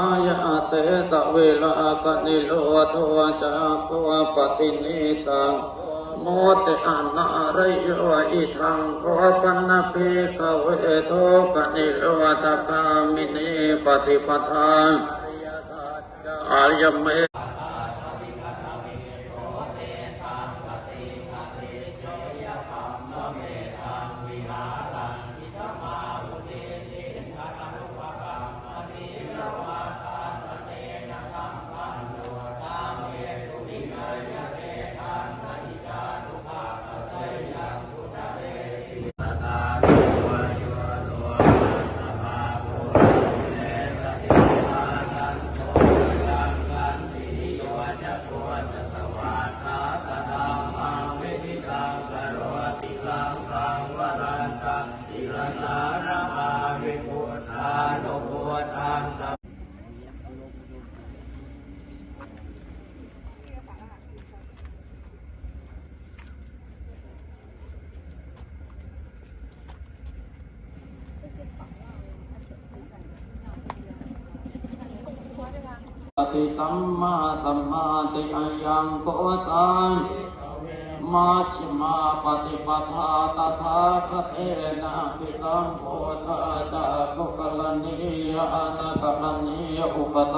ายะเตตะเวลากนิโลทวจากขวปฏินิตังโมเตอนาริโยอิทังขวปันนเพกเวโทกนิโลตกามินีปฏิปทาอารยเมปฏิตัมมาสัมมาติอายังโกตังมัชฌิมาปฏิปทาตถาคเตนะปิตังโพธาตาภุกลนียะอนาคลนียะอุปต